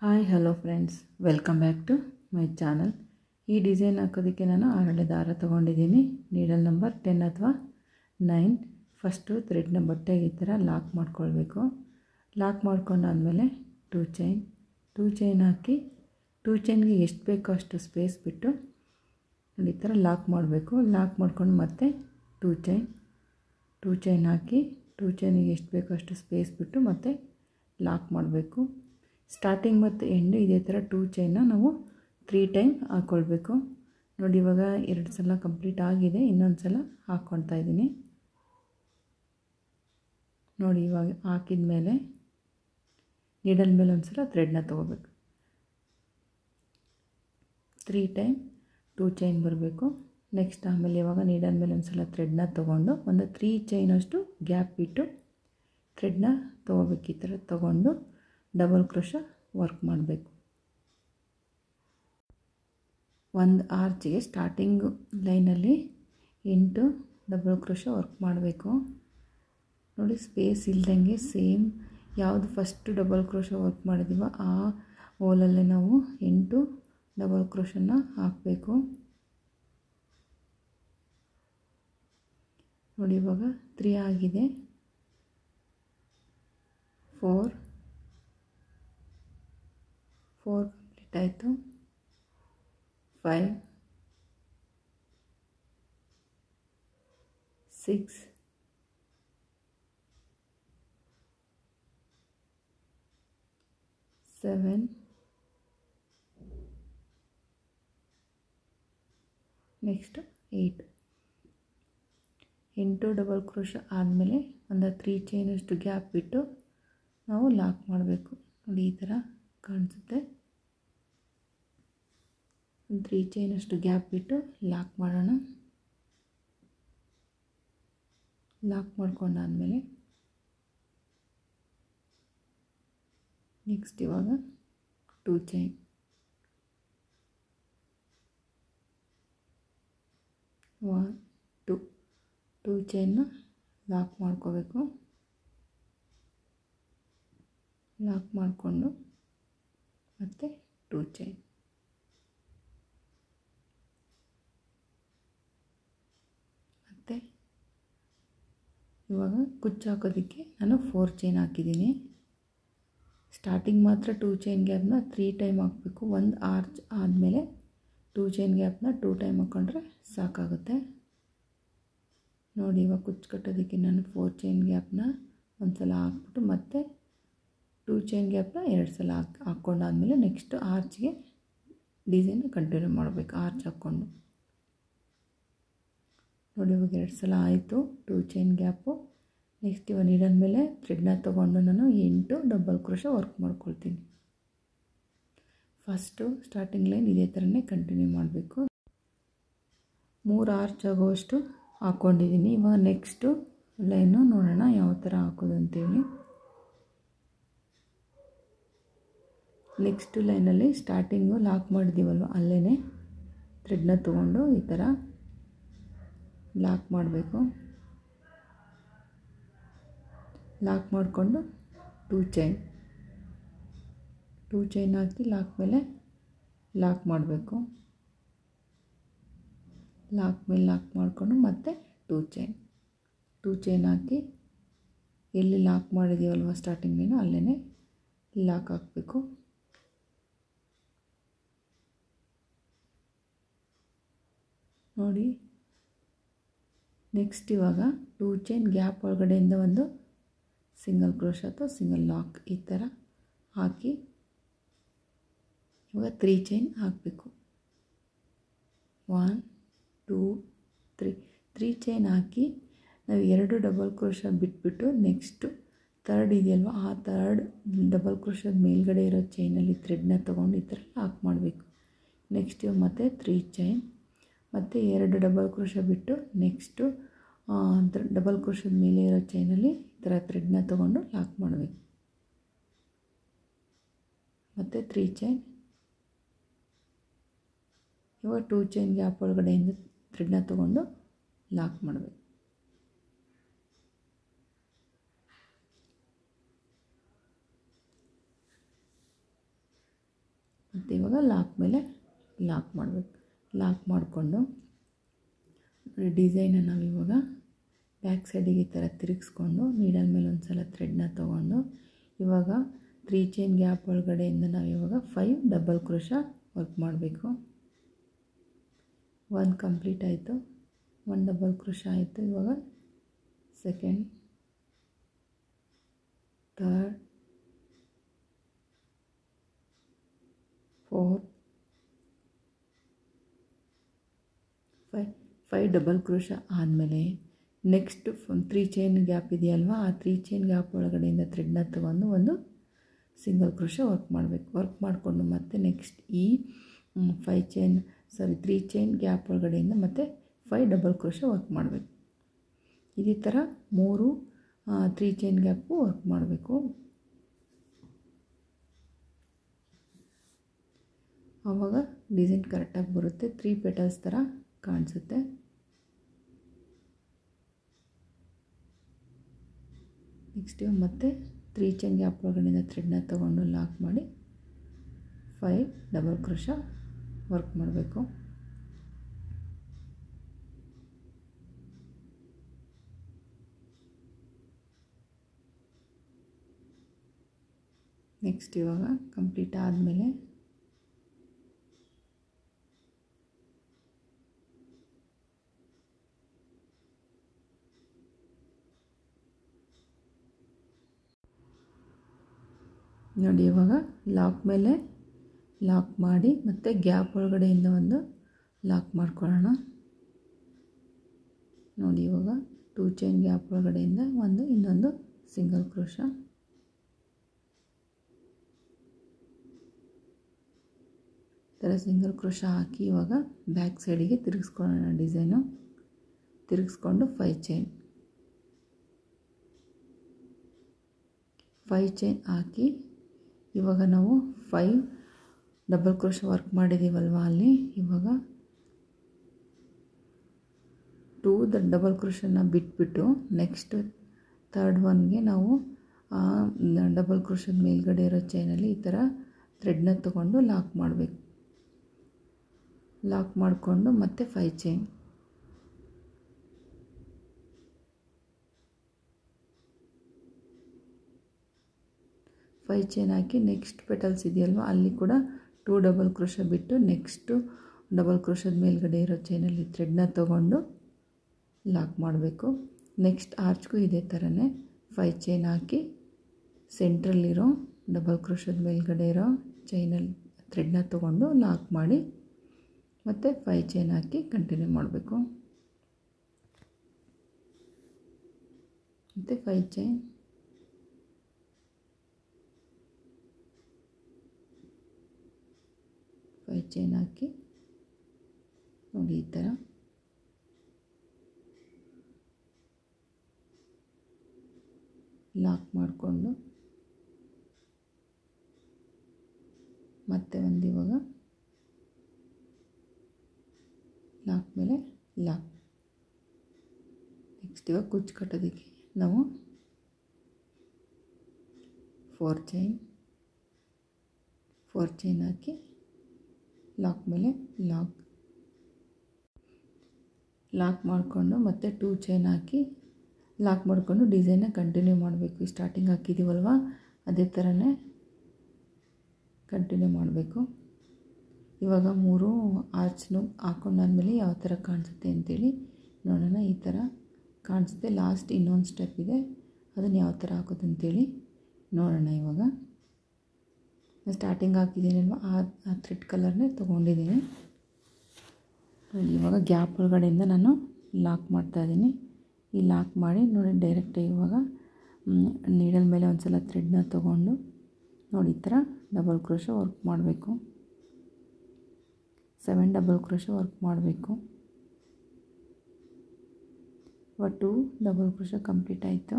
Hi hello friends, welcome back to my channel. ಈ design ಹಾಕೋದಕ್ಕೆ ನಾನು 6 ದಾರ ತೊಗೊಂಡಿದ್ದೀನಿ. ನೀಡಲ್ ನಂಬರ್ 10 ಅಥವಾ 9. ಫಸ್ಟು ಥ್ರೆಡ್ನ ಬಟ್ಟೆಗೆ ಈ ಥರ ಲಾಕ್ ಮಾಡ್ಕೊಳ್ಬೇಕು. ಲಾಕ್ ಮಾಡ್ಕೊಂಡಾದಮೇಲೆ ಟೂ ಚೈನ್ ಹಾಕಿ, ಟೂ ಚೈನ್ಗೆ ಎಷ್ಟು ಬೇಕೋ ಅಷ್ಟು ಸ್ಪೇಸ್ ಬಿಟ್ಟು ಈ ಥರ ಲಾಕ್ ಮಾಡಬೇಕು. ಲಾಕ್ ಮಾಡ್ಕೊಂಡು ಮತ್ತೆ ಟೂ ಚೈನ್ ಹಾಕಿ, ಟೂ ಚೈನಿಗೆ ಎಷ್ಟು ಬೇಕೋ ಅಷ್ಟು ಸ್ಪೇಸ್ ಬಿಟ್ಟು ಮತ್ತೆ ಲಾಕ್ ಮಾಡಬೇಕು. ಸ್ಟಾರ್ಟಿಂಗ್ ಮತ್ತು ಎಂಡ್ ಇದೇ ಥರ ಟೂ ಚೈನ್ನ ನಾವು 3 ಟೈಮ್ ಹಾಕ್ಕೊಳ್ಬೇಕು. ನೋಡಿ, ಇವಾಗ 2 ಸಲ ಕಂಪ್ಲೀಟ್ ಆಗಿದೆ. ಇನ್ನೊಂದು ಸಲ ಹಾಕ್ಕೊಳ್ತಾ ಇದ್ದೀನಿ. ನೋಡಿ, ಇವಾಗ ಹಾಕಿದ ಮೇಲೆ ನೀಡಲ್ ಮೇಲೆ ಒಂದು ಸಲ ಥ್ರೆಡ್ನ ತೊಗೋಬೇಕು. 3 ಟೈಮ್ ಟೂ ಚೈನ್ ಬರಬೇಕು. ನೆಕ್ಸ್ಟ್ ಆಮೇಲೆ ಇವಾಗ ನೀಡಲ್ ಮೇಲೆ ಒಂದು ಸಲ ಥ್ರೆಡ್ನ ತೊಗೊಂಡು ಒಂದು 3 ಚೈನಷ್ಟು ಗ್ಯಾಪ್ ಬಿಟ್ಟು ಥ್ರೆಡ್ನ ತೊಗೋಬೇಕು. ಈ ಥರ ತೊಗೊಂಡು ಡಬಲ್ ಕ್ರೋಶಾ ವರ್ಕ್ ಮಾಡಬೇಕು. ಒಂದು ಆರ್ಚ್ಗೆ ಸ್ಟಾರ್ಟಿಂಗ್ ಲೈನಲ್ಲಿ 8 ಡಬಲ್ ಕ್ರೋಶಾ ವರ್ಕ್ ಮಾಡಬೇಕು. ನೋಡಿ, ಸ್ಪೇಸ್ ಇಲ್ದಂಗೆ ಸೇಮ್ ಯಾವುದು ಫಸ್ಟ್ ಡಬಲ್ ಕ್ರೋಶಾ ವರ್ಕ್ ಮಾಡಿದ್ದೀವೋ ಆ ಹೋಲಲ್ಲೇ ನಾವು 8 ಡಬಲ್ ಕ್ರೋಶಾನ ಹಾಕಬೇಕು. ನೋಡಿ, ಇವಾಗ 3 ಆಗಿದೆ. 4 ಕಂಪ್ಲೀಟ್ ಆಯಿತು. 5 6 7 ನೆಕ್ಸ್ಟ್ 8 ಡಬಲ್ ಕ್ರೋಶಾ ಆದಮೇಲೆ ಒಂದು 3 ಚೈನಷ್ಟು ಗ್ಯಾಪ್ ಬಿಟ್ಟು ನಾವು ಲಾಕ್ ಮಾಡಬೇಕು. ನೋಡಿ, ಈ ಥರ ಕಾಣಿಸುತ್ತೆ. ಒಂದು 3 ಚೈನಷ್ಟು ಗ್ಯಾಪ್ ಬಿಟ್ಟು ಲಾಕ್ ಮಾಡೋಣ. ಲಾಕ್ ಮಾಡ್ಕೊಂಡಾದಮೇಲೆ ನೆಕ್ಸ್ಟ್ ಇವಾಗ 2 ಚೈನ್, 1 2 ಚೈನ್ನ ಲಾಕ್ ಮಾಡ್ಕೋಬೇಕು. ಲಾಕ್ ಮಾಡಿಕೊಂಡು ಮತ್ತೆ 2 ಚೈನ್, ಮತ್ತು ಇವಾಗ ಕುಚ್ಚು ಹಾಕೋದಕ್ಕೆ ನಾನು 4 ಚೈನ್ ಹಾಕಿದ್ದೀನಿ. ಸ್ಟಾರ್ಟಿಂಗ್ ಮಾತ್ರ 2 ಚೈನ್ ಗ್ಯಾಪ್ನ 3 ಟೈಮ್ ಹಾಕಬೇಕು. ಒಂದು ಆರ್ಚ್ ಆದಮೇಲೆ 2 ಚೈನ್ ಗ್ಯಾಪ್ನ 2 ಟೈಮ್ ಹಾಕ್ಕೊಂಡ್ರೆ ಸಾಕಾಗುತ್ತೆ. ನೋಡಿ, ಇವಾಗ ಕುಚ್ಚು ಕಟ್ಟೋದಕ್ಕೆ ನಾನು 4 ಚೈನ್ ಗ್ಯಾಪ್ನ ಒಂದು ಸಲ ಹಾಕ್ಬಿಟ್ಟು ಮತ್ತೆ 2 ಚೈನ್ ಗ್ಯಾಪ್ನ 2 ಸಲ ಹಾಕ್ಕೊಂಡಾದ್ಮೇಲೆ ನೆಕ್ಸ್ಟ್ ಆರ್ಚ್ಗೆ ಡಿಸೈನ್ ಕಂಟಿನ್ಯೂ ಮಾಡಬೇಕು. ಆರ್ಚ್ ಹಾಕ್ಕೊಂಡು ನೋಡಿ, ಇವಾಗ 2 ಸಲ ಆಯಿತು 2 ಚೈನ್ ಗ್ಯಾಪು. ನೆಕ್ಸ್ಟ್ ಇವಾಗ ನೀಡಲ್ ಮೇಲೆ ಥ್ರೆಡ್ನ ತೊಗೊಂಡು ನಾನು 8 ಡಬಲ್ ಕ್ರೋಶಾ ವರ್ಕ್ ಮಾಡ್ಕೊಳ್ತೀನಿ. ಫಸ್ಟು ಸ್ಟಾರ್ಟಿಂಗ್ ಲೈನ್ ಇದೇ ಥರನೇ ಕಂಟಿನ್ಯೂ ಮಾಡಬೇಕು. 3 ಆರ್ಚ್ ಆಗೋಷ್ಟು ಹಾಕ್ಕೊಂಡಿದ್ದೀನಿ. ಇವಾಗ ನೆಕ್ಸ್ಟು ಲೈನು ನೋಡೋಣ ಯಾವ ಥರ ಹಾಕೋದು ಅಂತೇಳಿ. ನೆಕ್ಸ್ಟ್ ಲೈನಲ್ಲಿ ಸ್ಟಾರ್ಟಿಂಗು ಲಾಕ್ ಮಾಡಿದ್ದೀವಲ್ವ ಅಲ್ಲೇ ಥ್ರೆಡ್ನ ತೊಗೊಂಡು ಈ ಥರ ಲಾಕ್ ಮಾಡಬೇಕು. ಲಾಕ್ ಮಾಡಿಕೊಂಡು 2 ಚೈನ್ ಹಾಕಿ ಲಾಕ್ ಮೇಲೆ ಲಾಕ್ ಮಾಡಬೇಕು. ಲಾಕ್ ಮೇಲೆ ಲಾಕ್ ಮಾಡಿಕೊಂಡು ಮತ್ತೆ 2 ಚೈನ್ ಹಾಕಿ ಎಲ್ಲಿ ಲಾಕ್ ಮಾಡಿದ್ದೀವಲ್ವ ಸ್ಟಾರ್ಟಿಂಗೇನು ಅಲ್ಲೇ ಲಾಕ್ ಹಾಕಬೇಕು. ನೋಡಿ, ನೆಕ್ಸ್ಟ್ ಇವಾಗ 2 ಚೈನ್ ಗ್ಯಾಪ್ ಒಳಗಡೆಯಿಂದ ಒಂದು ಸಿಂಗಲ್ ಕ್ರೋಶಾ ಅಥವಾ ಸಿಂಗಲ್ ಲಾಕ್ ಈ ಥರ ಹಾಕಿ ಇವಾಗ 3 ಚೈನ್ ಹಾಕಬೇಕು. 1 2 3 ಚೈನ್ ಹಾಕಿ ನಾವು 2 ಡಬಲ್ ಕ್ರೋಶಾ ಬಿಟ್ಬಿಟ್ಟು ನೆಕ್ಸ್ಟು ಥರ್ಡ್ ಇದೆಯಲ್ವ ಆ ಥರ್ಡ್ ಡಬಲ್ ಕ್ರೋಶಾದ ಮೇಲ್ಗಡೆ ಇರೋ ಚೈನಲ್ಲಿ ಥ್ರೆಡ್ನ ತೊಗೊಂಡು ಈ ಥರ ಲಾಕ್ ಮಾಡಬೇಕು. ನೆಕ್ಸ್ಟ್ ಇವಾಗ ಮತ್ತೆ 3 ಚೈನ್ ಮತ್ತು 2 ಡಬಲ್ ಕ್ರೋಶಾ ಬಿಟ್ಟು ನೆಕ್ಸ್ಟು ಡಬಲ್ ಕ್ರೋಶಾದ ಮೇಲೆ ಇರೋ ಚೈನಲ್ಲಿ ಈ ಥರ ಥ್ರೆಡ್ನ ತೊಗೊಂಡು ಲಾಕ್ ಮಾಡಬೇಕು. ಮತ್ತು 3 ಚೈನ್, ಇವಾಗ 2 ಚೈನ್ ಗ್ಯಾಪ್ ಒಳಗಡೆಯಿಂದ ಥ್ರೆಡ್ನ ತೊಗೊಂಡು ಲಾಕ್ ಮಾಡಬೇಕು. ಮತ್ತು ಇವಾಗ ಲಾಕ್ ಮೇಲೆ ಲಾಕ್ ಮಾಡಬೇಕು. ಲಾಕ್ ಮಾಡಿಕೊಂಡು ಡಿಸೈನ ನಾವಿವಾಗ ಬ್ಯಾಕ್ ಸೈಡಿಗೆ ಈ ಥರ ತಿರುಗಿಸ್ಕೊಂಡು ನೀಡಲ್ ಮೇಲೆ ಒಂದು ಸಲ ಥ್ರೆಡ್ನ ತೊಗೊಂಡು ಇವಾಗ 3 ಚೈನ್ ಗ್ಯಾಪ್ ಒಳಗಡೆಯಿಂದ ನಾವಿವಾಗ 5 ಡಬಲ್ ಕ್ರೋಶಾ ವರ್ಕ್ ಮಾಡಬೇಕು. 1 ಕಂಪ್ಲೀಟ್ ಆಯಿತು, 1 ಡಬಲ್ ಕ್ರೋಶಾ ಆಯಿತು. ಇವಾಗ second, third, fourth, 5 double crochet ಆದಮೇಲೆ ನೆಕ್ಸ್ಟ್ 3 ಚೈನ್ ಗ್ಯಾಪ್ ಇದೆಯಲ್ವಾ, ಆ 3 ಚೈನ್ ಗ್ಯಾಪ್ ಒಳಗಡೆಯಿಂದ ಥ್ರೆಡ್ನ ತೊಗೊಂಡು ಒಂದು ಸಿಂಗಲ್ ಕ್ರೋಶಾ ವರ್ಕ್ ಮಾಡಬೇಕು. ವರ್ಕ್ ಮಾಡಿಕೊಂಡು ಮತ್ತೆ ನೆಕ್ಸ್ಟ್ ಈ 3 ಚೈನ್ ಗ್ಯಾಪ್ ಒಳಗಡೆಯಿಂದ ಮತ್ತೆ 5 ಡಬಲ್ ಕ್ರೋಶಾ ವರ್ಕ್ ಮಾಡಬೇಕು. ಇದೇ ಥರ 3 ಚೈನ್ ಗ್ಯಾಪು ವರ್ಕ್ ಮಾಡಬೇಕು. ಆವಾಗ ಡಿಸೈನ್ ಕರೆಕ್ಟಾಗಿ ಬರುತ್ತೆ, 3 ಪೆಟಲ್ಸ್ ಥರ ಕಾಣಿಸುತ್ತೆ. ನೆಕ್ಸ್ಟ್ ಮತ್ತೆ 3 ಚೈನ್ ಗ್ಯಾಪ್ ಒಳಗಡೆಯಿಂದ ಥ್ರೆಡ್ನ ತೊಗೊಂಡು ಲಾಕ್ ಮಾಡಿ 5 ಡಬಲ್ ಕ್ರೋಶಾ ವರ್ಕ್ ಮಾಡಬೇಕು. ನೆಕ್ಸ್ಟ್ ಇವಾಗ ಕಂಪ್ಲೀಟ್ ಆದಮೇಲೆ ನೋಡಿ, ಇವಾಗ ಲಾಕ್ ಮೇಲೆ ಲಾಕ್ ಮಾಡಿ ಮತ್ತು ಗ್ಯಾಪ್ ಒಳಗಡೆಯಿಂದ ಒಂದು ಲಾಕ್ ಮಾಡ್ಕೊಳ್ಳೋಣ. ನೋಡಿ, ಇವಾಗ 2 ಚೈನ್ ಗ್ಯಾಪ್ ಒಳಗಡೆಯಿಂದ ಇನ್ನೊಂದು ಸಿಂಗಲ್ ಕ್ರೋಶಾ. ಈ ಥರ ಸಿಂಗಲ್ ಕ್ರೋಶಾ ಹಾಕಿ ಇವಾಗ ಬ್ಯಾಕ್ ಸೈಡಿಗೆ ತಿರುಗಿಸ್ಕೊಳ್ಳೋಣ. ಡಿಸೈನು ತಿರುಗಿಸ್ಕೊಂಡು 5 ಚೈನ್ ಹಾಕಿ ಇವಾಗ ನಾವು 5 ಡಬಲ್ ಕ್ರೋಶಾ ವರ್ಕ್ ಮಾಡಿದ್ದೀವಲ್ವ, ಅಲ್ಲಿ ಇವಾಗ 2 ಡಬಲ್ ಕ್ರೋಶನ ಬಿಟ್ಬಿಟ್ಟು ನೆಕ್ಸ್ಟ್ ಥರ್ಡ್ ಒನ್ಗೆ ನಾವು ಡಬಲ್ ಕ್ರೋಶದ ಮೇಲ್ಗಡೆ ಇರೋ ಚೈನಲ್ಲಿ ಈ ಥರ ಥ್ರೆಡ್ನ ತೊಗೊಂಡು ಲಾಕ್ ಮಾಡಬೇಕು. ಲಾಕ್ ಮಾಡಿಕೊಂಡು ಮತ್ತೆ 5 ಚೈನ್, ಹಾಕಿ ನೆಕ್ಸ್ಟ್ ಪೆಟಲ್ಸ್ ಇದೆಯಲ್ವ ಅಲ್ಲಿ ಕೂಡ 2 ಡಬಲ್ ಕ್ರೋಶಾ ಬಿಟ್ಟು ನೆಕ್ಸ್ಟು ಡಬಲ್ ಕ್ರೋಶದ ಮೇಲ್ಗಡೆ ಇರೋ ಚೈನಲ್ಲಿ ಥ್ರೆಡ್ನ ತೊಗೊಂಡು ಲಾಕ್ ಮಾಡಬೇಕು. ನೆಕ್ಸ್ಟ್ ಆರ್ಚ್ಗೂ ಇದೇ ಥರನೇ 5 ಚೈನ್ ಹಾಕಿ ಸೆಂಟ್ರಲ್ಲಿರೋ ಡಬಲ್ ಕ್ರೋಶದ ಮೇಲ್ಗಡೆ ಇರೋ ಚೈನಲ್ಲಿ ಥ್ರೆಡ್ನ ತೊಗೊಂಡು ಲಾಕ್ ಮಾಡಿ ಮತ್ತು 5 ಚೈನ್ ಹಾಕಿ ಕಂಟಿನ್ಯೂ ಮಾಡಬೇಕು. ಮತ್ತು 5 ಚೈನ್, ಹಾಕಿ ನೋಡಿ ಈ ಥರ ಲಾಕ್ ಮಾಡಿಕೊಂಡು ಮತ್ತೆ ಒಂದು ಇವಾಗ ಲಾಕ್ ಮೇಲೆ ಲಾಕ್. ನೆಕ್ಸ್ಟ್ ಇವಾಗ ಕುಚ್ಚು ಕಟ್ಟೋದಕ್ಕೆ ನಾವು 4 ಚೈನ್ ಹಾಕಿ ಲಾಕ್ ಮೇಲೆ ಲಾಕ್ ಮಾಡಿಕೊಂಡು ಮತ್ತೆ 2 ಚೈನ್ ಹಾಕಿ ಲಾಕ್ ಮಾಡಿಕೊಂಡು ಡಿಸೈನ್ನ ಕಂಟಿನ್ಯೂ ಮಾಡಬೇಕು. ಸ್ಟಾರ್ಟಿಂಗ್ ಹಾಕಿದ್ದೀವಲ್ವ ಅದೇ ಥರನೇ ಕಂಟಿನ್ಯೂ ಮಾಡಬೇಕು. ಇವಾಗ 3 ಆರ್ಚ್ನು ಹಾಕೊಂಡಾದ್ಮೇಲೆ ಯಾವ ಥರ ಕಾಣಿಸುತ್ತೆ ಅಂತೇಳಿ ನೋಡೋಣ. ಈ ಥರ ಕಾಣಿಸುತ್ತೆ. ಲಾಸ್ಟ್ ಇನ್ನೊಂದು ಸ್ಟೆಪ್ ಇದೆ, ಅದನ್ನು ಯಾವ ಥರ ಹಾಕೋದು ಅಂತೇಳಿ ನೋಡೋಣ. ಇವಾಗ ಸ್ಟಾರ್ಟಿಂಗ್ ಹಾಕಿದ್ದೀನಲ್ವ ಆ ಥ್ರೆಡ್ ಕಲರ್ನೇ ತೊಗೊಂಡಿದ್ದೀನಿ. ಇವಾಗ ಗ್ಯಾಪ್ ಒಳಗಡೆಯಿಂದ ನಾನು ಲಾಕ್ ಮಾಡ್ತಾಯಿದ್ದೀನಿ. ಈ ಲಾಕ್ ಮಾಡಿ ನೋಡಿ ಡೈರೆಕ್ಟಾಗಿ ಇವಾಗ ನೀಡಲ್ ಮೇಲೆ ಒಂದು ಸಲ ಥ್ರೆಡ್ನ ತೊಗೊಂಡು ನೋಡಿ ಈ ಥರ ಡಬಲ್ ಕ್ರೋಶಾ ವರ್ಕ್ ಮಾಡಬೇಕು. 7 ಡಬಲ್ ಕ್ರೋಶಾ ವರ್ಕ್ ಮಾಡಬೇಕು. 2 ಡಬಲ್ ಕ್ರೋಶಾ ಕಂಪ್ಲೀಟ್ ಆಯಿತು.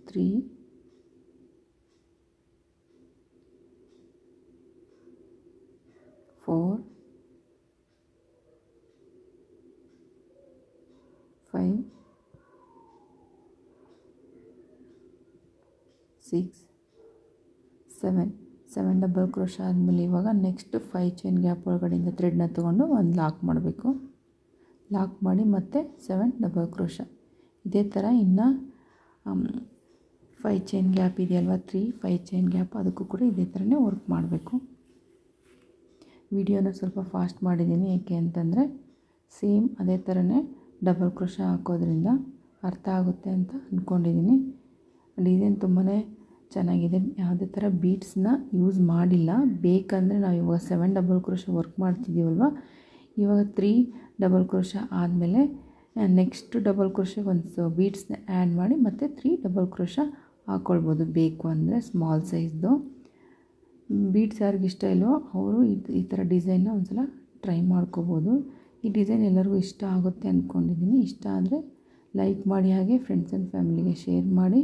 3 4 5 7 ಡಬಲ್ ಕ್ರೋಶ ಆದಮೇಲೆ ಇವಾಗ ನೆಕ್ಸ್ಟ್ 5 ಚೈನ್ ಗ್ಯಾಪ್ ಒಳಗಡೆಯಿಂದ ಥ್ರೆಡ್ನ ತೊಗೊಂಡು ಒಂದು ಲಾಕ್ ಮಾಡಬೇಕು. ಲಾಕ್ ಮಾಡಿ ಮತ್ತೆ 7 ಡಬಲ್ ಕ್ರೋಶ. ಇದೇ ಥರ ಇನ್ನು 5 ಚೈನ್ ಗ್ಯಾಪ್ ಇದೆಯಲ್ವ, 5 ಚೈನ್ ಗ್ಯಾಪ್, ಅದಕ್ಕೂ ಕೂಡ ಇದೇ ಥರನೇ ವರ್ಕ್ ಮಾಡಬೇಕು. ವಿಡಿಯೋನ ಸ್ವಲ್ಪ ಫಾಸ್ಟ್ ಮಾಡಿದ್ದೀನಿ, ಏಕೆ ಅಂತಂದರೆ ಸೇಮ್ ಅದೇ ಥರನೇ ಡಬಲ್ ಕ್ರೋಶ ಹಾಕೋದ್ರಿಂದ ಅರ್ಥ ಆಗುತ್ತೆ ಅಂತ ಅಂದ್ಕೊಂಡಿದ್ದೀನಿ. ಡಿಸೈನ್ ತುಂಬಾ ಚೆನ್ನಾಗಿದೆ. ಯಾವುದೇ ಥರ ಬೀಡ್ಸ್ನ ಯೂಸ್ ಮಾಡಿಲ್ಲ. ಬೇಕಂದರೆ ನಾವು ಇವಾಗ 7 ಡಬಲ್ ಕ್ರೋಶ ವರ್ಕ್ ಮಾಡ್ತಿದ್ದೀವಲ್ವ, ಇವಾಗ 3 ಡಬಲ್ ಕ್ರೋಶ ಆದಮೇಲೆ ನೆಕ್ಸ್ಟ್ ಡಬಲ್ ಕ್ರೋಶಗೆ ಒಂದು ಬೀಡ್ಸ್ನ ಆ್ಯಡ್ ಮಾಡಿ ಮತ್ತು 3 ಡಬಲ್ ಕ್ರೋಶ ಹಾಕ್ಕೊಳ್ಬೋದು. ಬೇಕು ಅಂದರೆ ಸ್ಮಾಲ್ ಸೈಜ್ದು ಬೀಡ್ಸ್ ಯಾರಿಗೆ ಇಷ್ಟ ಇಲ್ವೋ ಅವರು ಈ ಥರ ಡಿಸೈನ್ನ ಒಂದು ಸಲ ಟ್ರೈ ಮಾಡ್ಕೋಬೋದು. ಈ ಡಿಸೈನ್ ಎಲ್ಲರಿಗೂ ಇಷ್ಟ ಆಗುತ್ತೆ ಅಂದ್ಕೊಂಡಿದ್ದೀನಿ. ಇಷ್ಟ ಆದರೆ ಲೈಕ್ ಮಾಡಿ, ಹಾಗೆ ಫ್ರೆಂಡ್ಸ್ ಆ್ಯಂಡ್ ಫ್ಯಾಮಿಲಿಗೆ ಶೇರ್ ಮಾಡಿ.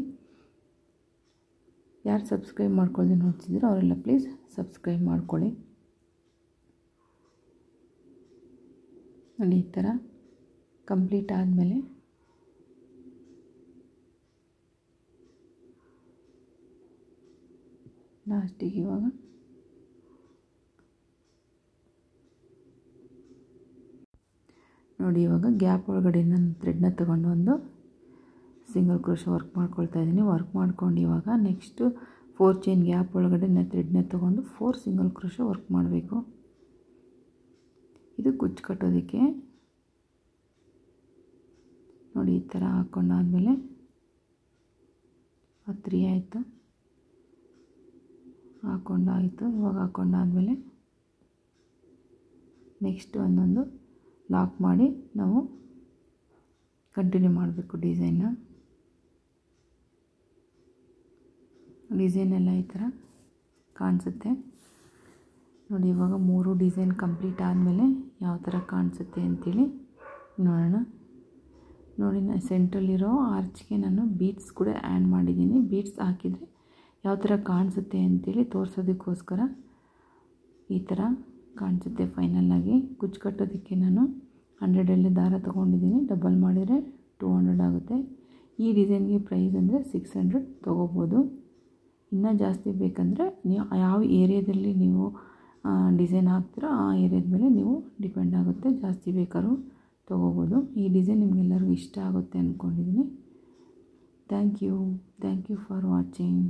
ಯಾರು ಸಬ್ಸ್ಕ್ರೈಬ್ ಮಾಡ್ಕೊಳ್ಳದೆ ನೋಡ್ತಿದ್ದೀರೋ ಅವರೆಲ್ಲ ಪ್ಲೀಸ್ ಸಬ್ಸ್ಕ್ರೈಬ್ ಮಾಡ್ಕೊಳ್ಳಿ. ನೋಡಿ, ಈ ಥರ ಕಂಪ್ಲೀಟ್ ಆದಮೇಲೆ ಲಾಸ್ಟಿಗೆ ಇವಾಗ ನೋಡಿ, ಇವಾಗ ಗ್ಯಾಪ್ ಒಳಗಡೆ ನಾನು ಥ್ರೆಡ್ನ ತೊಗೊಂಡು ಒಂದು ಸಿಂಗಲ್ ಕ್ರೋಶ ವರ್ಕ್ ಮಾಡ್ಕೊಳ್ತಾ ಇದ್ದೀನಿ. ವರ್ಕ್ ಮಾಡ್ಕೊಂಡು ಇವಾಗ ನೆಕ್ಸ್ಟು 4 ಚೈನ್ ಗ್ಯಾಪ್ ಒಳಗಡೆ ಥ್ರೆಡ್ನ ತೊಗೊಂಡು 4 ಸಿಂಗಲ್ ಕ್ರೋಶ ವರ್ಕ್ ಮಾಡಬೇಕು. ಇದು ಕುಚ್ಚು ಕಟ್ಟೋದಕ್ಕೆ. ನೋಡಿ, ಈ ಥರ ಹಾಕ್ಕೊಂಡಾದಮೇಲೆ 3 ಆಯಿತು, ಹಾಕ್ಕೊಂಡಾಯಿತು. ಇವಾಗ ಹಾಕ್ಕೊಂಡಾದಮೇಲೆ ನೆಕ್ಸ್ಟ್ ಒಂದೊಂದು ಲಾಕ್ ಮಾಡಿ ನಾವು ಕಂಟಿನ್ಯೂ ಮಾಡಬೇಕು ಡಿಸೈನ್ನ. ಡಿಸೈನ್ ಎಲ್ಲ ಈ ಥರ ಕಾಣಿಸುತ್ತೆ ನೋಡಿ. ಇವಾಗ 3 ಡಿಸೈನ್ ಕಂಪ್ಲೀಟ್ ಆದಮೇಲೆ ಯಾವ ಥರ ಕಾಣಿಸುತ್ತೆ ಅಂಥೇಳಿ ನೋಡೋಣ. ನೋಡಿ, ನಾನು ಸೆಂಟ್ರಲ್ಲಿರೋ ಆರ್ಚ್ಗೆ ನಾನು ಬೀಡ್ಸ್ ಕೂಡ ಆ್ಯಡ್ ಮಾಡಿದ್ದೀನಿ. ಬೀಡ್ಸ್ ಹಾಕಿದರೆ ಯಾವ ಥರ ಕಾಣಿಸುತ್ತೆ ಅಂಥೇಳಿ ತೋರಿಸೋದಕ್ಕೋಸ್ಕರ ಈ ಥರ ಕಾಣಿಸುತ್ತೆ. ಫೈನಲ್ಲಾಗಿ ಕುಚ್ಚು ಕಟ್ಟೋದಕ್ಕೆ ನಾನು 100 ದಾರ ತೊಗೊಂಡಿದ್ದೀನಿ. ಡಬಲ್ ಮಾಡಿದರೆ 200 ಆಗುತ್ತೆ. ಈ ಡಿಸೈನ್ಗೆ ಪ್ರೈಸ್ ಅಂದರೆ 600 ತೊಗೋಬೋದು. ಇನ್ನೂ ಜಾಸ್ತಿ ಬೇಕಂದರೆ ನೀವು ಯಾವ ಏರಿಯಾದಲ್ಲಿ ನೀವು ಡಿಸೈನ್ ಹಾಕ್ತೀರೋ ಆ ಏರಿಯಾದ ಮೇಲೆ ನೀವು ಡಿಪೆಂಡ್ ಆಗುತ್ತೆ. ಜಾಸ್ತಿ ಬೇಕಾದ್ರೂ ತೊಗೋಬೋದು. ಈ ಡಿಸೈನ್ ನಿಮಗೆಲ್ಲರಿಗೂ ಇಷ್ಟ ಆಗುತ್ತೆ ಅಂದ್ಕೊಂಡಿದ್ದೀನಿ. Thank you for watching.